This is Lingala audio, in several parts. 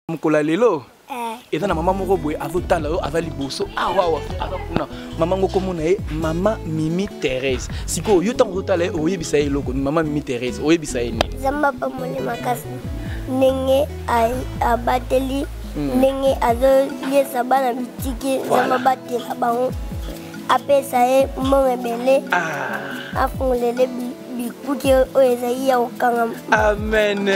Mukola lelo. Et dans maman moko boy avotala yo avali boso awa kuna maman ngoko mona e mama Mimi Thérèse siko yo tango tala e oyebisa e loko mama Mimi Thérèse oyebisa e nini zamba pa mole makasi nenge abateli nenge azo yesa bana bitiki zamba batela bango apesa e mbongo ebele afungulele bikuki oyo ezali ya kokanga. Amen.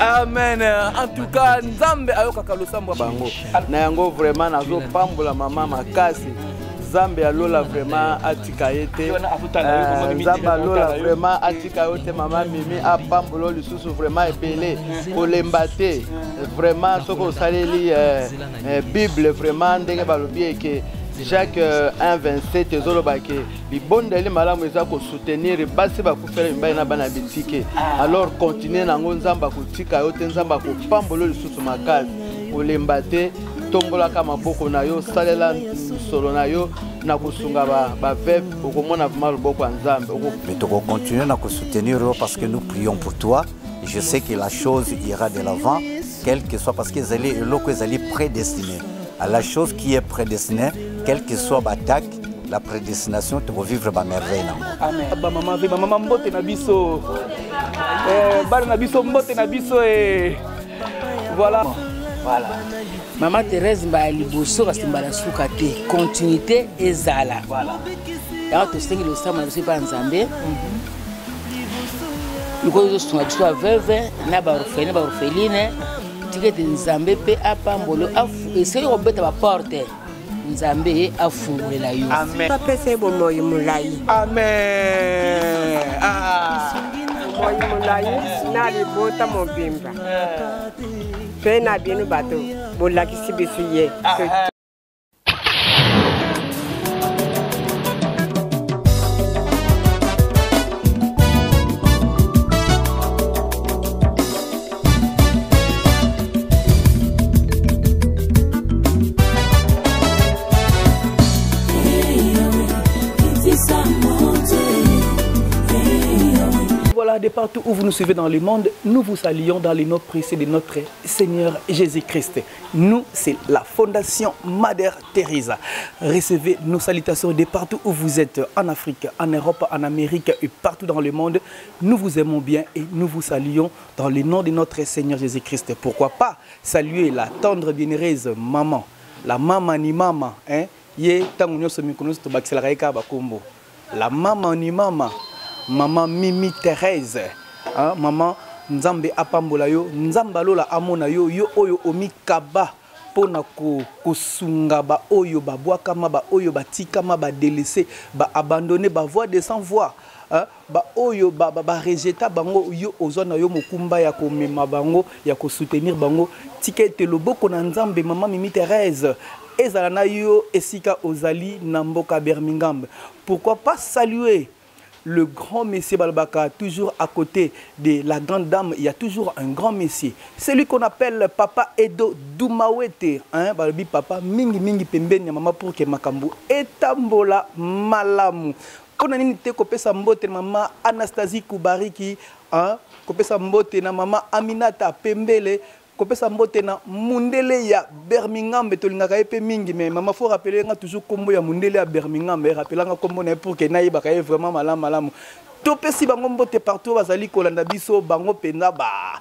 Amen. En tout cas nzambe ayokaka losambo bango na yango vraiment nazo pambola mama makasi nzambe alola vraiment atika yete nzambe alola vraiment atika yote mama Mimi apambola lisusu vraiment ebele kolemba te vraiment soko osaleli Bible vraiment ndenge balobi eke Jacques 1:27 ezolobake bibondeli malamu eza ko soutenir basi bakufela mibali na bana bitike alors continuer nango nzamba kotika yo te nzamba ko pambolo lisusu makasi olemba te tombola kama boko na yo salela solo na yo na kusunga ba veuve okomona vraiment loboko ya nzambe mais tu continuer na ko soutenir parce que nous prions pour toi et je sais que la chose ira de l'avant quel que soit parce que zali loko zali prédestiné à la chose qui est prédestinée, quelle que soit l'attaque, la prédestination, tu vas vivre ma merveille. Amen. Maman mbote na biso. Bar na biso mbote na biso et voilà. Voilà. Maman Thérèse mba liboso parce que mbala soukate continuité ezala. Voilà. Alors tu sais que le sama na pas nzambe. Nous connaissons son histoire veuve na ba orpheline. Tikete nzambe pe apambolo essaye robeta ba porte nzambe afungulela yo amen apese bo moyi mulai amen moyi mulai na libota mobimba pe na binu bato bolakisi bisu ye. De partout où vous nous suivez dans le monde, nous vous saluons dans les noms précieux de notre Seigneur Jésus-Christ. Nous, c'est la Fondation Mère Teresa. Recevez nos salutations de partout où vous êtes, en Afrique, en Europe, en Amérique et partout dans le monde. Nous vous aimons bien et nous vous saluons dans le nom de notre Seigneur Jésus-Christ. Pourquoi pas saluer la tendre bienheureuse maman, la maman ni maman, hein? La maman ni maman. Maman Mimi Thérèse, hein, maman Nzambe apambola yo, Nzamba lola amona yo, yo oyo omikaba pona kosunga ba oyo ba boakama ba oyo ba tikama ba délaissé ba abandonné ba voix de sans voix, hein, ba oyo ba rejeta bango yo ozona yo mokumba ya komema bango ya ko soutenir bango tikete loboko na Nzambe maman Mimi Thérèse. Ezala na yo esika ozali na mboka Birmingham. Pourquoi pas saluer le grand Messie Balbaka, toujours à côté de la grande dame, il y a toujours un grand Messie. Celui qu'on appelle Papa Edo Doumawete. Hein, Balbi Papa, mingi mingi pembeni maman pour que makambu etambola malamu. On a nini te kopesa mbote maman Anastasie Kubariki, hein, kopesa mbote na maman Aminata Pembele. Kopesa mbote na mundele ya Birmingham betolingaka epe mingi mais maman faut rappeler nga toujours kombo ya mundele ya Birmingham mais rappeler nga kombo na pour que nayi bakaye vraiment malamu topesi bango mbote partout bazali kolanda biso bango penda ba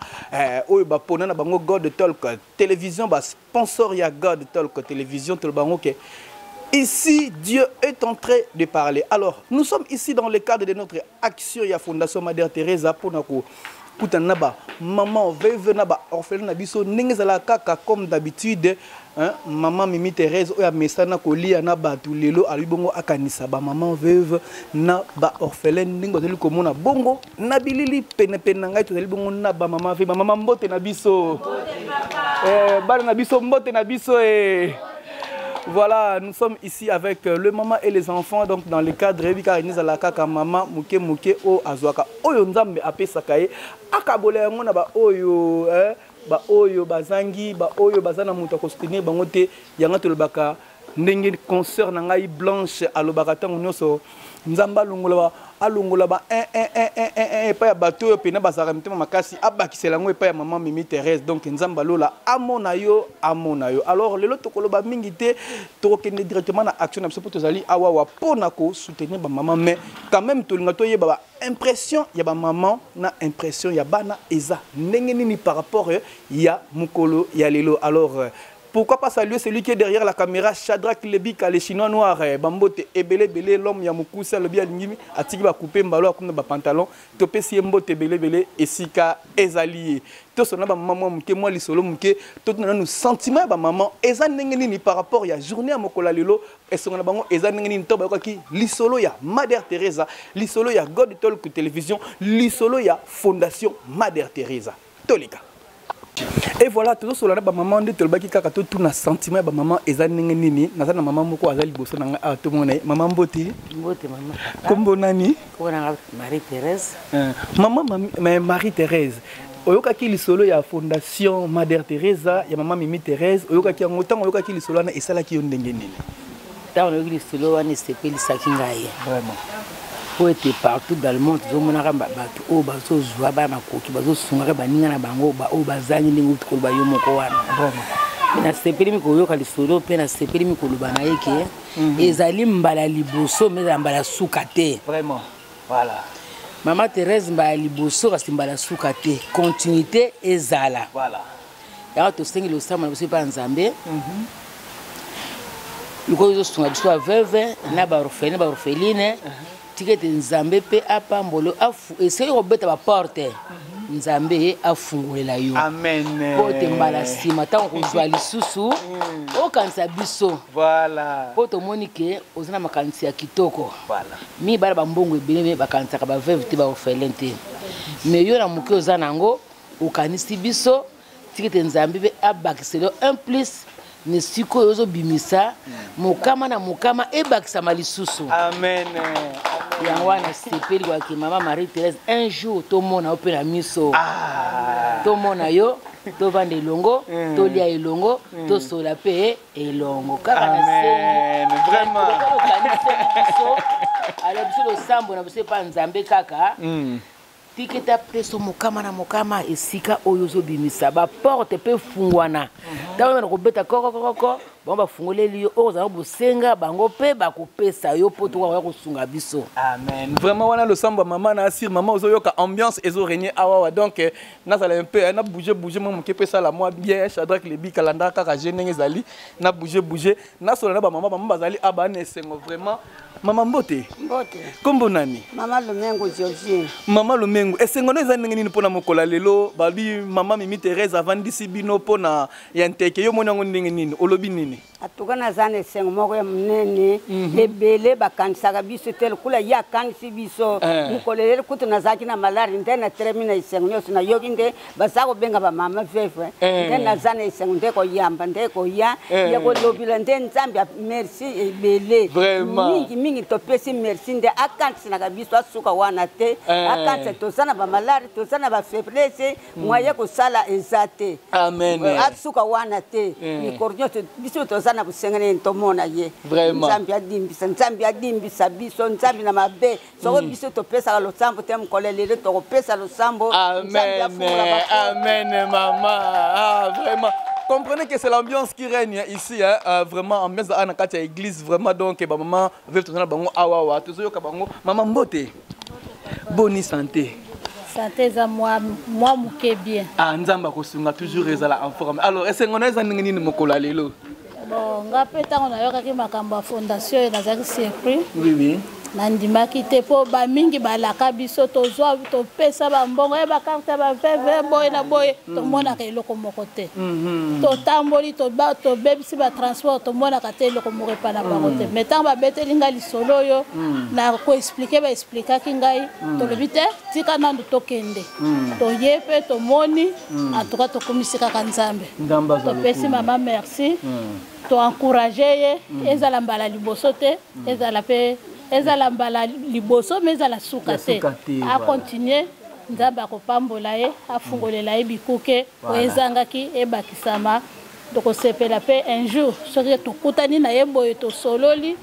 oyo ba pona na bango God Talk télévision ba sponsor ya God Talk télévision to bango que ici Dieu est en train de parler. Alors nous sommes ici dans le cadre de notre action ya Fondation Mère Teresa pour nako Poutanaba, maman, veuve naba, orpheline nabiso, n'engezala kaka comme d'habitude, hein, maman Mimi Thérèse, oya mesana kolia na ba tulelo, alibongo akanisa ba maman veuve na ba orpheline, n'engo teli komona bongo, nabilili pene ngai teli bongo na ba maman veuve, maman mbote nabiso, bar nabiso mbote nabiso Voilà, nous sommes ici avec le maman et les enfants, donc dans le cadre de kaka maman muke muke o azwaka oyo nzambe apesaka ye akabole yango na ba oyo ba oyo bazangi ba oyo bazana muto ko soutenir bango te yanga to lobaka ndenge concert na ngai Blanche alobaka tango nyoso nzamba longola alongola ba pa ya bato yo pena bazara mitema makasi abakisela ngo pa ya maman Mimi Thérèse donc nzamba lola amona yo. Alors lelo tokoloba mingi te tokende directement na action na biso po tozali awa pona ko soutenir ba maman mais quand même tolinga to yeba impression ya ba maman na impression ya bana eza ndenge nini par rapport ya mukolo ya lelo. Alors pourquoi pas saluer celui qui est derrière la caméra, Shadrack Lebika, les Chinois noirs, Bambote, Ebele, l'homme Yamoukusa, le bien Lingimi, Atiki va couper Mbalo, comme un pantalon, Topé Siembote, Ebele, Esika, Ezali. Tout ce n'a pas maman, moi, les solo, tout nos sentiments, maman, Ezan Nengeni par rapport à la journée à Mokola Lilo, et son abandon, Ezan Nengeni, Tobakoki, l'isolo, ya Mother Teresa, l'isolo, ya God Talk Télévision, l'isolo, ya Fondation Mother Teresa. Tolika. Et voilà, tout ça, maman de Tolbaki Kakato, tout na sentiment, maman, Ezan Nini, Nazana maman Moko Azali Bosso, tout le monde, maman Boti. Boti, maman. Comme Nani Marie-Thérèse. Maman, Marie-Thérèse. Oyoka ki lisolo ya Fondation Mother Teresa, ya maman Mimi Thérèse, oyoka ki ngotan, oyoka ki lisolo na esala ki ndenge nini. Ta oyoka lisolo wana sepeli sakingaye. Vraiment. Pour être partout dans le monde, tout le monde a battu au bateau, joie, bakoki, bateau, songa, baninga na bango, au bazani, n'importe quoi, bayo mokoana. Na sepeli mikoyo kalisolo, pe na sepeli mikolo banaike, ezali mbala liboso, mais mbala sukate. Vraiment. Voilà. Maman Thérèse mbala liboso, kasi mbala sukate. Continuité ezala. Voilà. Ya to sengi lo sama na pas nzambe. Luko songa biso veuve na ba orpheline. Tikete nzambe pe apambolo afu essaye robeta ba porte nzambe afungulela yo. Amen. Pote mbala sima ta ko zwa lisusu o kanisa biso. Voilà. Poto monike ozana makanisi ya kitoko. Voilà. Mi bala ba mbongo ebele ba kanisa ka ba veuve te ba orphelin te. Mais yo na muke ozana ngo o kanisi biso tikete nzambe be abakiselo un plus ne siko yozo bimisa mukama na mukama ebakisa malisusu. Amen. Yanwana sepeli kwa ki maman Marie-Thérèse un jour to mona opela miso. To mona yo to vande longo to lia elongo to sola pe elongo kaka na Amen. Vraiment. Alors biso lo sambo na biso pa nzambe kaka. Tiketa preso mukama na mukama esika oyozo bimisa ba porte pe fungwana. Tawe na kobeta koko bon ba fungoleli yo oza bosenga bango pe ba kopesa yo poto kwa kosunga biso. Amen. Vraiment wana le samba maman na assir maman ozo yoka ambiance ezo régner awa donc na sala un peu na bouger mon ke pesa la moi bien Shadrack Lebi kalanda kaka jenenge zali na bouger na sola na ba maman bazali abane sengo vraiment maman Mbote. Kombo nani? Maman Lumengo Georgine. Maman Lumengo esengo no eza ndenge nini pona mokola lelo babi maman Mimi Thérèse avandisi bino pona ya nteke yo mona ngo ndenge nini olobi nini? Atukana zane sengo moko ya munene ebele bakanisaka biso tel kula ya kanisi biso mukolele kutu nazaki na malari ndena termina isengo nyoso na yoki nde basako benga ba mama veve ndena zane isengo ndeko yamba ndeko ya ko lobila nde nzambe merci ebele mingi topesi merci nde akanisi na biso asuka wana te akanisi tozana ba malari tozana ba faiblesse moye ko sala ezate amen asuka wana te ni kornyo biso tozana busengene ntomona ye vraiment nzambi adimbisa biso nzambi na mabe soko biso topesa lo sambo te mkolelele to kopesa lo sambo amen maman vraiment. Comprenez que c'est l'ambiance qui règne ici, hein, vraiment ambiance à la église, vraiment donc maman veut tourner bango awawa, tout ça bango maman Mbote. Bonne santé. Santé za moi muke bien. Ah nzamba ko sunga toujours ezala en forme. Alors est-ce qu'on a za nini mokola lelo? Bon, ngapeta on a yoka ki makamba fondation na zaki surpris. Oui. Nandimaki te po ba mingi balaka biso tozwa to pesa ba mbongo e ba carte ba veve boy na boy to mona ka eloko moko te to tamboli to ba to bebisi ba transport to mona ka te eloko moko pa na bango te metan ba beteli ngali solo yo na ko expliquer ba expliquer ki ngai to lebite tika nando to kende to yepe to moni en tout cas to komisika ka nzambe to pesi mama merci to encourager ye ezala mbala liboso te ezala pe ezala mbala liboso mais ezala suka te a continuer nzambe akopambola ye afungolela ye bikuke ezangaki ebakisama tokosepela pe un jour soki tokutani na ye boye tosololi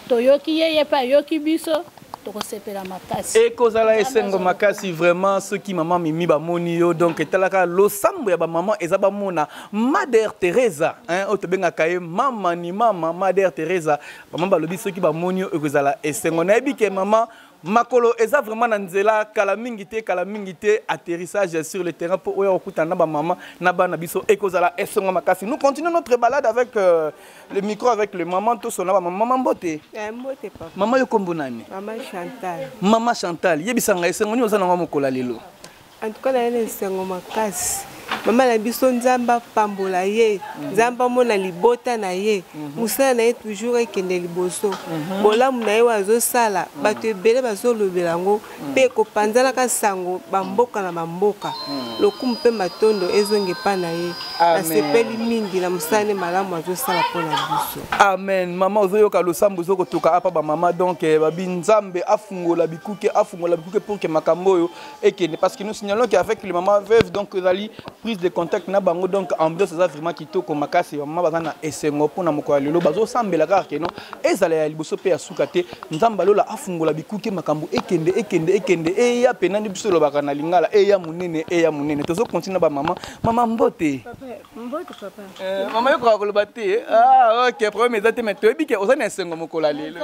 toyoki ye ye pa yoki biso tokosepela makasi ekozala esengo makasi vraiment ceux qui maman mimi bamoni yo donc etalaka losambo ya bamama eza bamona Mother Teresa otobengaka ye mama ni mama Mother Teresa maman balobi ceux qui bamoni yo ekozala esengo nayebi ke mama makolo eza vraiment na nzela kala mingi te atterrissage sur le terrain pour oya okutana ba mama na bana biso ekozala esengo makasi. Nous continuons notre balade avec le micro avec le maman to sona ba maman mbote mbote papa mama yo kombo nani mama Chantal yebisanga esengo ni ozana mokola lelo en tout cas na esengo makasi mama na biso nzamba pambola ye nzamba mona libota na ye musala na ye toujours ekende liboso bolamu na ye wazosala bato ebele bazolobela yango mpe kopanzanaka sango bamboka na bamboka lokumu mpe matondo ezonge epa na ye asepeli mingi na mosala ne malamu azosala mpo na biso. Amen. Mama ozoyoka losambo ozokotoka apa bamama donc babi nzambe afungola bikuke pour que makambo oyo ekende parce que nous signalons qu'avec les mamans veuves donc ezali prise de contact na bango donc ambiance ça vraiment kitoko makasi mama bazana esengo pona moko lelo bazo sambela kaka non ezala ya liboso pe ya sukate nzamba lola afungola bikuke makambo ekende eya penandi biso lobaka na lingala eya munene tozo continue ba mama mbote papa mama yo ko loba te OK premier ezate mais to ebike ozana esengo moko lelo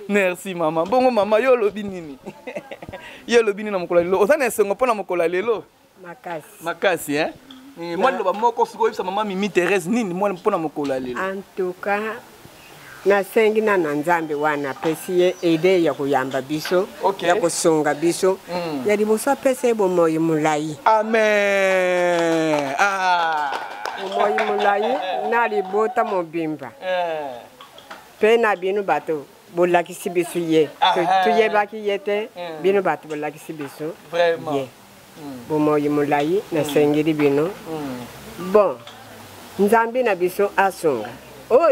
merci mama bongo mama yo lobi nini yo lobi nini na moko lelo ozana esengo pona moko lelo makasi moi loba moko siko yebisa mama Mimi Thérèse nini moi mpona mokola lelo en tout cas na sengi na nzambe wana pesi ye ide ya kuyamba biso ya kusonga biso ya liboso pesi bomoyi mulai amen bomoyi mulai na libota mobimba pe na binu bato bolakisi biso ye tuyebaki yete binu bato bolakisi biso vraiment bomoyi mulai na sengiri bino bon nzambe na biso asunga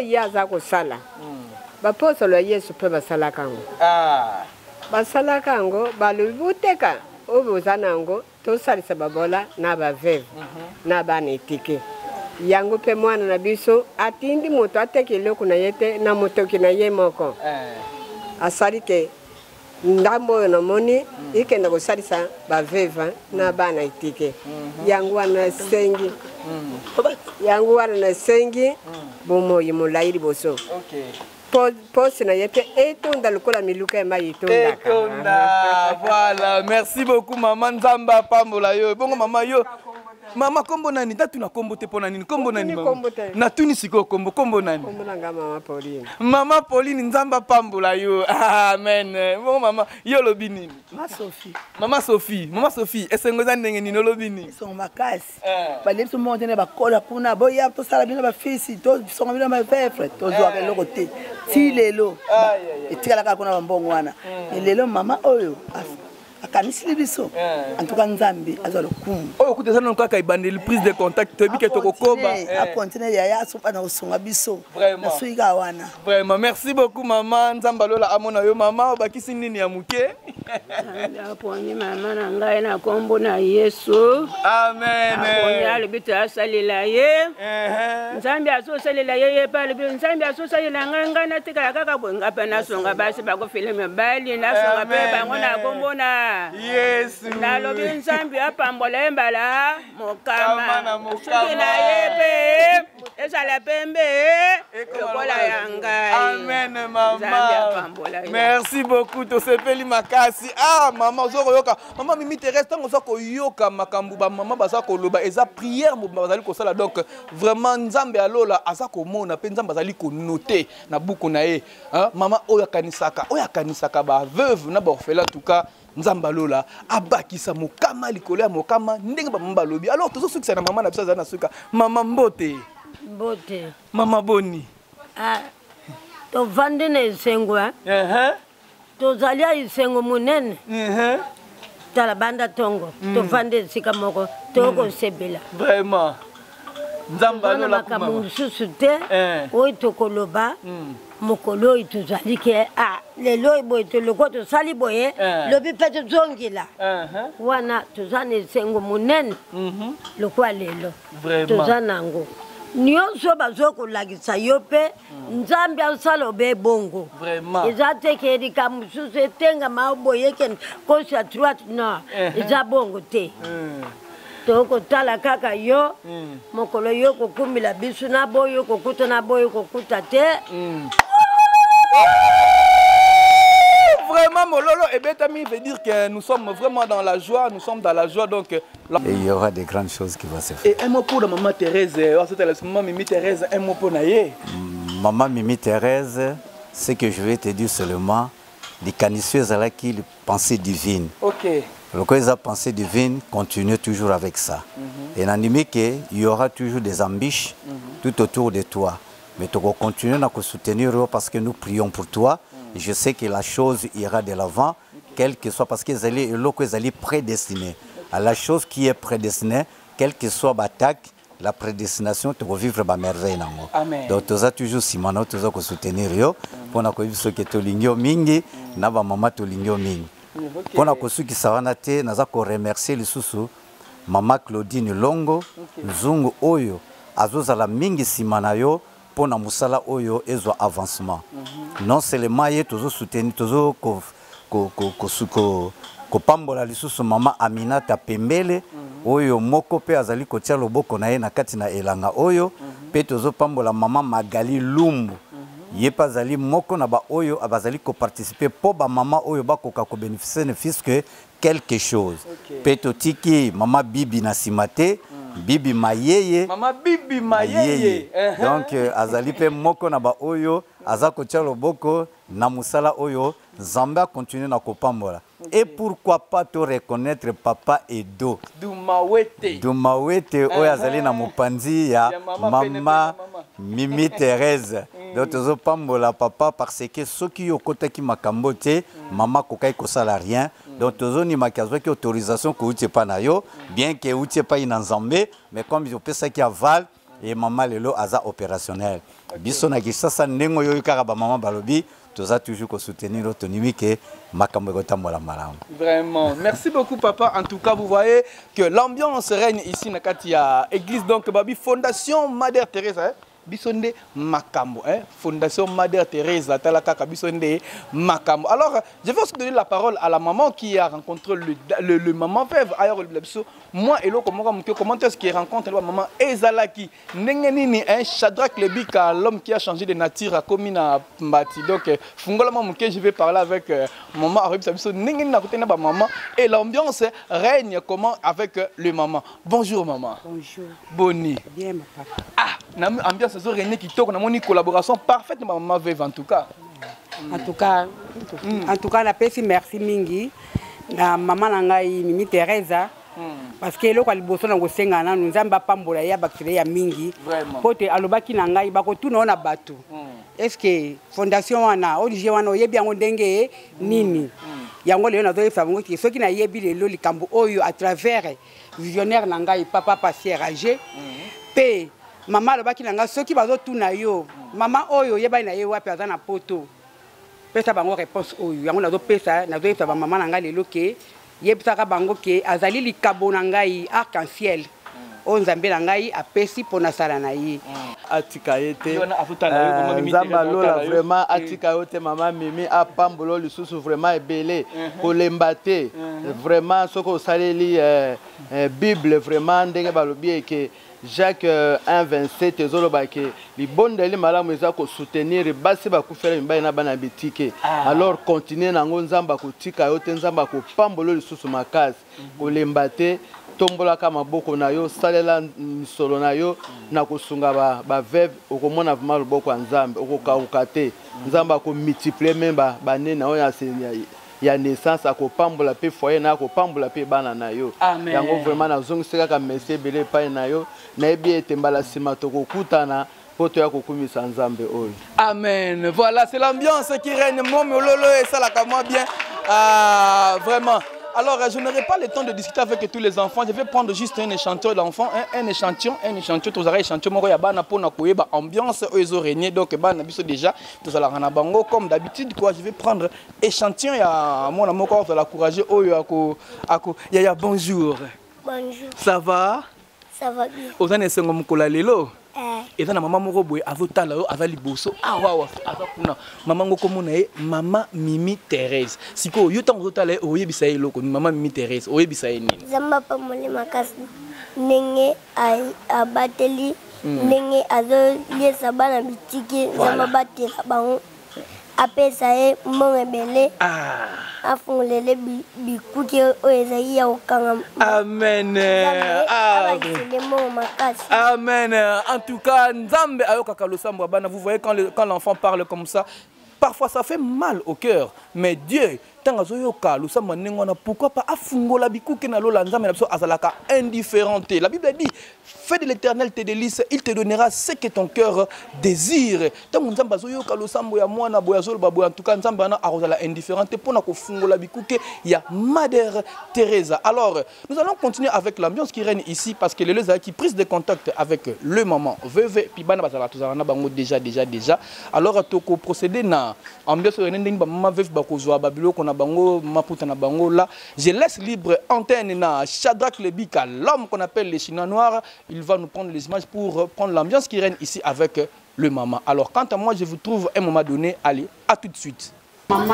yaza kosala bapostolo ya Yesu pe basala kango balubuteka oboza nango tosalisa babola na baveve na bana etike yango pe mwana na biso atindi moto ateke eloko na ye te na motoki na ye moko asali te ndambo oyo namoni ikenda kosalisa baveva na bana etike yango wana nasengi bomoyi mulai liboso poste na ye mpe etonda lokola miluka ya mai etondaka. Voilà, merci beaucoup mama nzamba pambola yo bongo mama yo mama kombo nani tatu na kombo te pona nini kombo nani na tuni siko kombo nani kombo nanga mama Pauline nzamba pambola yo amen bongo mama yo lobi nini mama Sophie esengo za ndenge nini lobi nini songa makasi balepso monte ne bakola kuna boya to sala bino ba fils to songa bino ba frère to zo ke loko te ti lelo etikala ka kuna bambongo wana lelo mama oyo akanisili biso en tout cas nzambe azalo kum oyo kutesa non kaka ibandeli prise de contact to bike to kokoba a continuer ya sopa na usonga biso na suiga wana vraiment merci beaucoup mama nzamba lola amona yo mama obakisi nini ya muke aponi mama na ngai na kombo na Yesu amen aponi ale bitu asalela ye nzambe asosalela ye pale bi nzambe asosalela nganga na tika kaka bonga pa na songa basi ba ko filme bali na songa pe bango na kombo na Yes. Nalobi nzambe apambola embala mokama soki na yebe ezala pembe lokola yanga. Amen mama. Merci beaucoup to sepeli makasi. Mama zoko yoka. Mama Mimi Thérèse tango zoko yoka makambu ba mama bazako loba eza prière mo bazali ko sala donc vraiment nzambe alola azako mona pe nzambe bazali ko noter na buku na ye. Mama oya kanisaka ba veuve na ba orphelin en tout cas nzamba lola abakisa mokama likolo ya mokama ndenge ba mamba lobi alors tozo sukisa na mama na biso na suka mama mbote mama boni to vande na isengwa to zalia isengo munene tala banda tongo to vande sika moko to ko sebela vraiment nzamba lola kuma susute oyi to koloba mokolo ituzali ke lelo boye to loko to sali boye lobi pete zongila wana tuzane sengo munene lokwa lelo tuzanango nyonso bazokolakisa yo mpe nzambe asala obe bongo eza teke likambo mosusu etengama boyekende gauche à droite non eza bongo te tokotala kaka yo mokolo yo kokumbila biso na boyo kokuta na boyo kokuta te Vraiment, Mololo et Betami veut dire que nous sommes vraiment dans la joie, nous sommes dans la joie. Donc, et il y aura des grandes choses qui vont se faire. Et un mot pour la maman Thérèse, maman Mimi Thérèse, un mot pour Naye. Maman Mimi Thérèse, ce que je vais te dire seulement, les canisseuses là qui pensée divine. Ok. Le cas de pensée divine, continue toujours avec ça. Et n'anime qu'il y aura toujours des ambitions tout autour de toi. Mais tu vas continuer à soutenir parce que nous prions pour toi. Je sais que la chose ira de l'avant, quel que soit, parce qu'ils allaient prédestinés. À la chose qui est prédestinée, quelle que soit l'attaque, la prédestination, tu vas vivre ma merveille. Donc tu as toujours Simano, tu as soutenir pour que ce que tu as mingi, na ba maman tu lingyo mingi. Pour que ceux qui savent naté, nous avons remercié les sous maman Claudine Longo, Zungu Oyo, azoza la mingi Simanayo. Pour na musala oyo ezo avancement non seulement ye toujours soutenir toujours ko pambola lisusu mama Aminata Pembele oyo moko pe azali kotia loboko na ye na kati na elanga oyo pe toujours pambola mama Magali Lumbu ye pas azali moko na ba oyo abazali ko participer po ba mama oyo ba koka ko bénéficier ne fisque quelque chose pe totiki mama Bibi na simate Bibi Mayeye. Maman Bibi Mayeye. Donc, azali pe moko na ba oyo, azako tchalo boko, na musala oyo, Zambia continue na kopambola. Et pourquoi pas te reconnaître papa Edo? Dumawete. Dumawete, oyo azali na mopanzi ya mama Mimi Thérèse. Donc, tozo pambola papa parce que ceux qui yokota ki makambo te, mama kokai kosala rien. Donc, tozo ni makazwa ki autorisation ko utie pa na yo, bien que utie pa ina Nzambe, mais comme je peux ça qui aval et maman lelo aza opérationnel. Biso na kisasa ndengo yo kaka ba maman balobi, toza toujours ko soutenir l'autonomie que makambo ko tambola malamu. Vraiment. Merci beaucoup papa. En tout cas, vous voyez que l'ambiance règne ici na kati ya église donc babi Fondation Mère Thérèse hein? Bisonde Makambo, hein? Fondation Mère Thérèse, Talaka Bisonde Makambo. Alors, je vais aussi donner la parole à la maman qui a rencontré le maman veuve. Moi et l'autre, comment est-ce qu'il rencontre la maman Ezalaki Nengenini, un Shadrach Lebika, l'homme qui a changé de nature à Komina Mbati. Donc, Fungola maman, je vais parler avec maman Arab Sabiso, Nengenini à côté de maman. Et l'ambiance règne comment avec le maman. Bonjour maman. Bonjour. Boni. Bien ma papa. Ah, l'ambiance règne qui tourne, on a une collaboration parfaite maman veuve en tout cas. En tout cas, la paix, merci mingi. Na maman nangai Mimi Thérèse. Parce que le liboso na gosenga na nzamba pambola ya bakile ya mingi pote alobaki na ngai bakotu na bato est-ce que fondation wana origine wana oyebi yango ndenge nini yango leo na zo efabango ki soki na yebi lelo likambo oyo à travers visionnaire na ngai papa Pasteur âgé pe mama alobaki na ngai soki bazotu na yo mama oyo yeba na ye wapi azana poto pesa bango réponse oyo yango na zo pesa na zo efaba mama na ngai lelo ke yebisaka bango ke azali likabo na ngai arc-en-ciel o nzambe na ngai apesi pona sala na ye atika yete nzamba lola vraiment atika yote mama Mimi apambolo lisusu vraiment ebele kolemba te vraiment soko saleli Bible vraiment ndenge balobi ke Jacques 1:27 ezoloba ke libondeli malamu eza ko soutenir basi bakufela mibali na bana bitike alors continuer nango nzamba kotika yote nzamba ko pambolo lisusu makasi kolemba te tombola ka maboko na yo salela misolo na yo na kosunga ba veuve okomona vraiment loboko ya nzambe okokauka te nzamba ko multiplier memba banene oyo ya naissance akopambola pe foyer na akopambola pe bana na yo yango vraiment nazongiseka ka merci ebele pa na yo na ebi ete mbala sima tokokutana poto ya kokumisa nzambe oyo. Amen. Voilà, c'est l'ambiance qui règne. Mon lolo et ça la comment bien. Vraiment. Alors, je n'aurai pas le temps de discuter avec tous les enfants. Je vais prendre juste un échantillon d'enfants, un échantillon, tous les échantillons. Moi, il y a bana pour na koyeba ambiance ils ont régné donc bana biso déjà tous à la ranabango comme d'habitude quoi. Je vais prendre échantillon ya mon amour quoi, la courager oyo ako ya bonjour. Bonjour. Ça va? Ça va bien. Ozane sengo mukola lelo. Et dans la maman moko boye avotala yo ava liboso awa ava kuna maman ngoko mona e mama Mimi Thérèse. Siko yo tango zotala e oyebisa ye loko mama Mimi Thérèse oyebisa ye nini? Zamba pa mole makasi nenge abateli nenge azoliesa bana bitiki zamba batela bango apesa ye mbongo ebele afungolele bikuki oyo ezali ya kokanga. Amen. Amen. En tout cas, Nzambe ayokaka losambo bana. Vous voyez quand l'enfant parle comme ça, parfois ça fait mal au cœur, mais Dieu pourquoi pas afungola bikuke na lola nzambe na biso azalaka indifférenté. La Bible dit fais de l'Éternel tes délices, il te donnera ce que ton cœur désire. Tango nzambe azoyoka losambo ya mwana boya zolo babo en tout cas nzambe ana arozala indifférenté pona ko fungola bikuke ya Mère Teresa. Alors nous allons continuer avec l'ambiance qui règne ici parce que les deux qui prise de contact avec le maman veuve puis bana bazala tozala bango déjà. Alors toko procéder na ambiance renending ba maman veuve bakozwa babilo na bango maputa na bango là. Je laisse libre antenne na Shadrach Lebika, l'homme qu'on appelle les Chinois noirs. Il va nous prendre les images pour prendre l'ambiance qui règne ici avec le maman. Alors quant à moi, je vous trouve à un moment donné. Allez, à tout de suite. Maman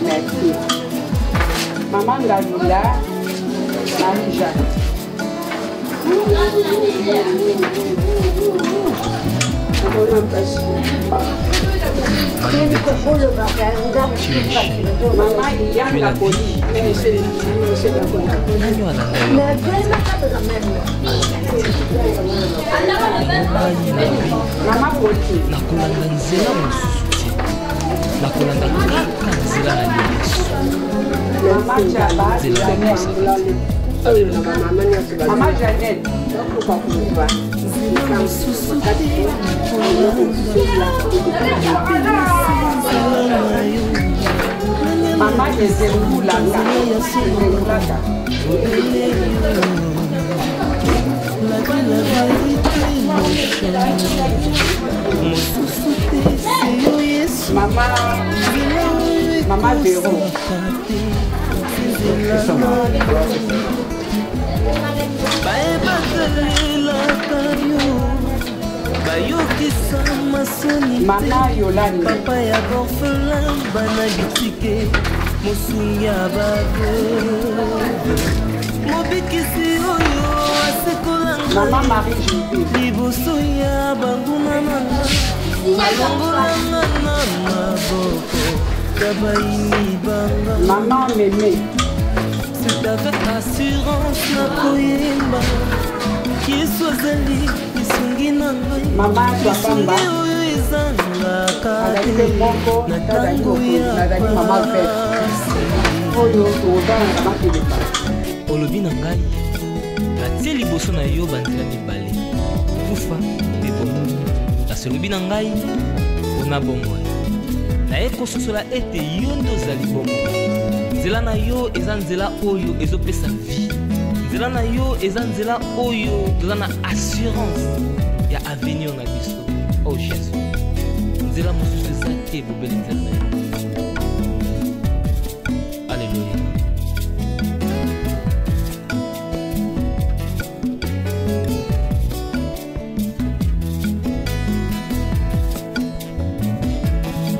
merci. Maman Galula, Marie-Jeanne. Maman Yann la police. Maman police. La kolanda kaka nzela na Yesu. Mama Janet. Mama Ezebulanga. Maman Véro. Maman Yolande. Papa ya orphelin bana bitike mosungi abave mobikisi oyo asekolanga Maman Marie Julie liboso ya banguna nanga alongolanga na maboko kabaini banga Maman Mémé. C'est avec assurance na koyemba Yesu azali isungi na ngai Maman Twapamba oyo ezangaka te na tango ya olobi na ngai natie liboso na yo banzela mibale kufa mpe bomoi kasi olobi na ngai mpona bomoi naye kososola ete yo nde ozali bomoi nzela na yo eza nzela oyo ezopesa vie nzela na yo eza nzela oyo toza na assurance ya avenir na biso o Jésus nzela mosusu eza te bobeli nzela na yo. Alléluia.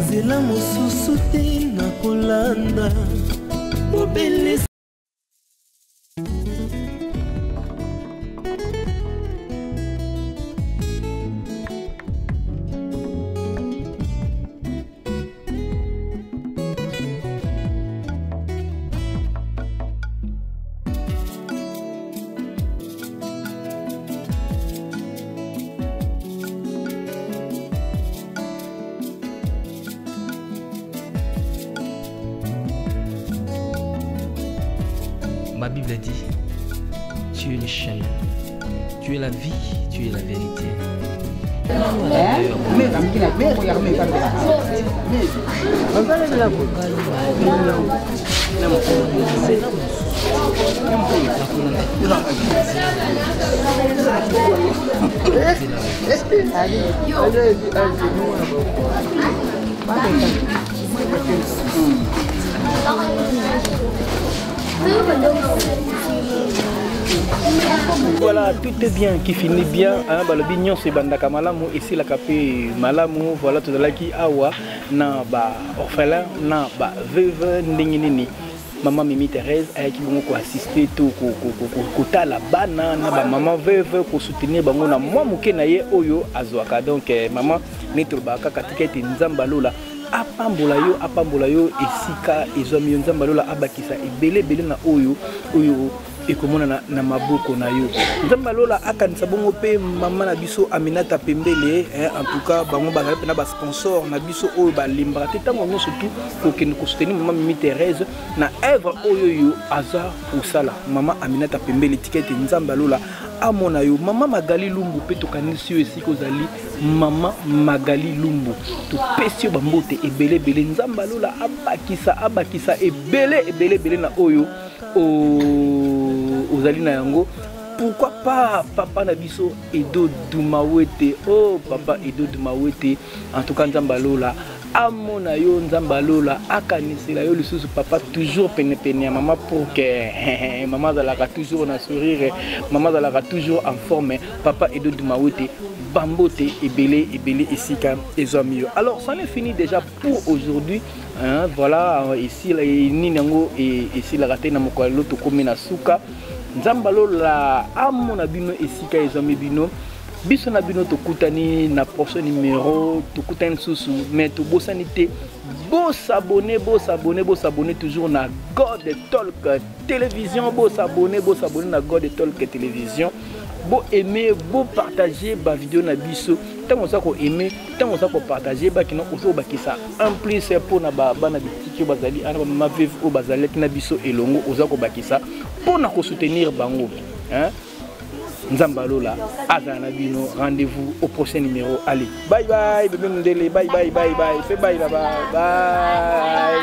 nzela mosusu te na kolanda bobele Ma Bible dit, tu es le chemin, tu es la vie, tu es la vérité. Voilà, tout est bien, qui finit bien. Le bignon c'est bandaka malamu ici la capé malamu. Voilà tout là qui awa na ba orphelin na ba veuve ndinginini. Maman Mimi Thérèse qui vont assister tout kota la bana na ba maman veuve pour soutenir bango na moi muke na ye oyo azwaka. Donc maman netobaka katiketi nzamba lola apambola yo esika ezomi nzamba lola abakisa ebele bele na oyo ekomona na maboko na yo nzamba lola akanisa bongo pe mama na biso Aminata Pembele en tout cas bango bazala pe na ba sponsor na biso oyo ba limbra te tango no surtout pour que nous soutenir maman Mimi Thérèse na œuvre oyo yo aza pour sala mama Aminata Pembele tikete nzamba lola amona yo mama Magali Lumbu pe tokanisi yo esika ozali mama Magali Lumbu to pesio bambote ebele bele nzamba lola abakisa ebele na oyo ozali na yango. Pourquoi pas papa na biso Edo Dumawete, oh papa Edo Dumawete, en tout cas nzamba lola amona yo nzamba lola akanisela yo lisusu papa toujours pene ya maman pour que maman zalaka toujours na sourire, maman zalaka toujours en forme. Papa Edo Dumawete bambote ebele esika ezomio. Alors ça n'est fini déjà pour aujourd'hui. Voilà ici la ninango et ici la raté na mokolo to komina suka nzamba lola amona bino esika ezomio bino. Biso na bino tokutani na prochain numéro tokutani susu mais to bosani te bo s'abonner toujours na God Talk télévision bo s'abonner na God Talk télévision bo aimer bo partager ba vidéo na biso tango ça ko aimer tango ça ko partager ba kino oso ba kisa en plus pour na ba na bitiki bazali ana ma vive o bazali na biso elongo oza ko bakisa pour na ko soutenir bango Nzamba lola azana bino. Rendez-vous au prochain numéro. Allez, bye bye bébé Ndele, bye bye, fais bye là-bas, bye.